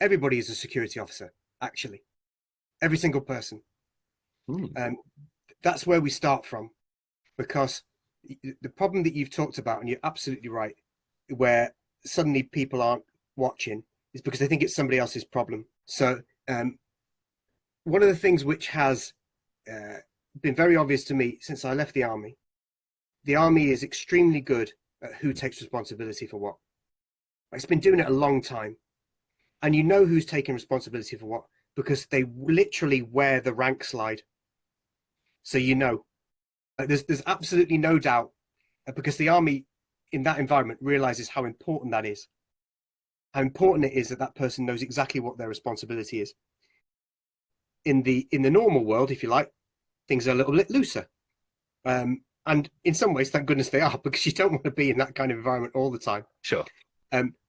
Everybody is a security officer, actually. Every single person. That's where we start from, because the problem that you've talked about, and you're absolutely right, where suddenly people aren't watching, is because they think it's somebody else's problem. So one of the things which has been very obvious to me since I left the army is extremely good at who takes responsibility for what. It's been doing it a long time. And you know who's taking responsibility for what, because they literally wear the rank slide. So you know, there's absolutely no doubt, because the army in that environment realizes how important that is. How important it is that that person knows exactly what their responsibility is. In the normal world, if you like, things are a little bit looser. And in some ways, thank goodness they are, because you don't want to be in that kind of environment all the time. Sure.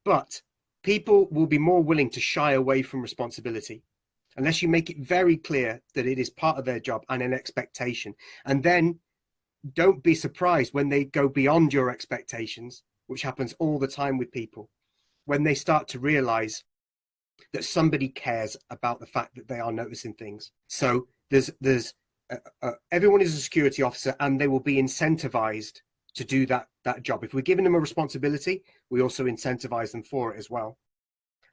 But people will be more willing to shy away from responsibility unless you make it very clear that it is part of their job and an expectation. And then don't be surprised when they go beyond your expectations, which happens all the time with people, when they start to realize that somebody cares about the fact that they are noticing things. So there's everyone is a security officer, and they will be incentivized to do that job. If we're giving them a responsibility, we also incentivize them for it as well.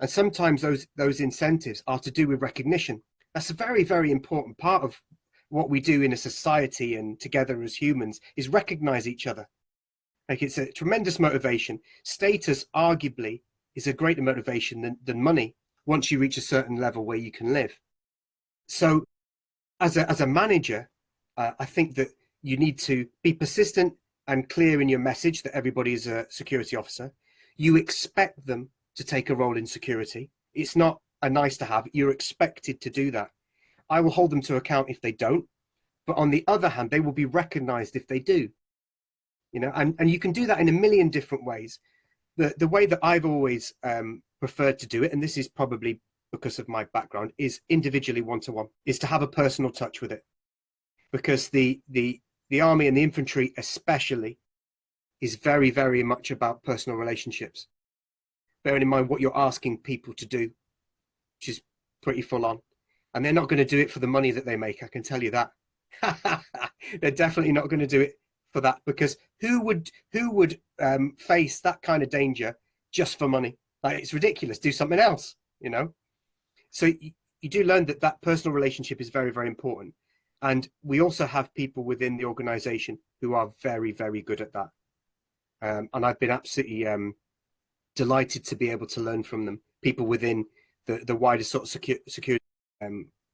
And sometimes those incentives are to do with recognition. That's a very, very important part of what we do in a society and together as humans, is recognize each other. Like, it's a tremendous motivation. Status arguably is a greater motivation than money once you reach a certain level where you can live. So as a manager, I think that you need to be persistent and clear in your message that everybody is a security officer. You expect them to take a role in security. It's not a nice to have. You're expected to do that. I will hold them to account if they don't, but on the other hand, they will be recognized if they do. You know, and you can do that in a million different ways. The way that I've always preferred to do it, and this is probably because of my background, is individually one-to-one, is to have a personal touch with it. Because the army and the infantry especially is very, very much about personal relationships. Bearing in mind what you're asking people to do, which is pretty full on. And they're not going to do it for the money that they make, I can tell you that. They're definitely not going to do it for that, because who would face that kind of danger just for money? Like, it's ridiculous. Do something else, you know? So you do learn that personal relationship is very, very important. And we also have people within the organization who are very, very good at that. And I've been absolutely delighted to be able to learn from them, people within the wider sort of security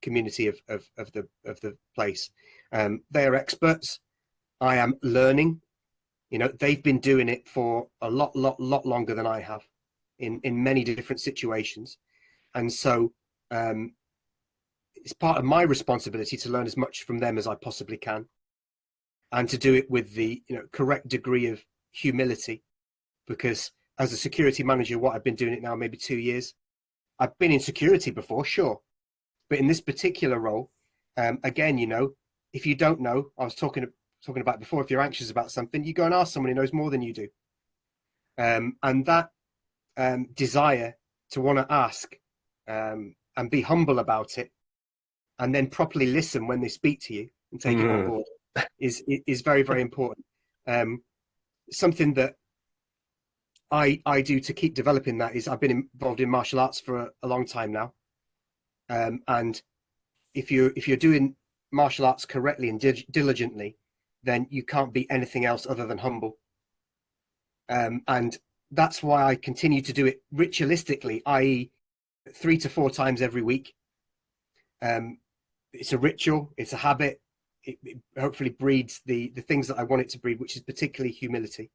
community of the place. They are experts. I am learning. You know, they've been doing it for a lot longer than I have in many different situations. And so it's part of my responsibility to learn as much from them as I possibly can, and to do it with the correct degree of humility, because as a security manager, what I've been doing it now maybe 2 years. I've been in security before, sure, but in this particular role, again, if you don't know, I was talking about before, if you're anxious about something, you go and ask someone who knows more than you do, and that desire to want to ask and be humble about it, and then properly listen when they speak to you and take it on board is very, very important. Something that I do to keep developing that is, I've been involved in martial arts for a long time now, and if you're doing martial arts correctly and diligently, then you can't be anything else other than humble. And that's why I continue to do it ritualistically, i.e. 3 to 4 times every week. It's a ritual, it's a habit. It hopefully breeds the things that I want it to breed, which is particularly humility.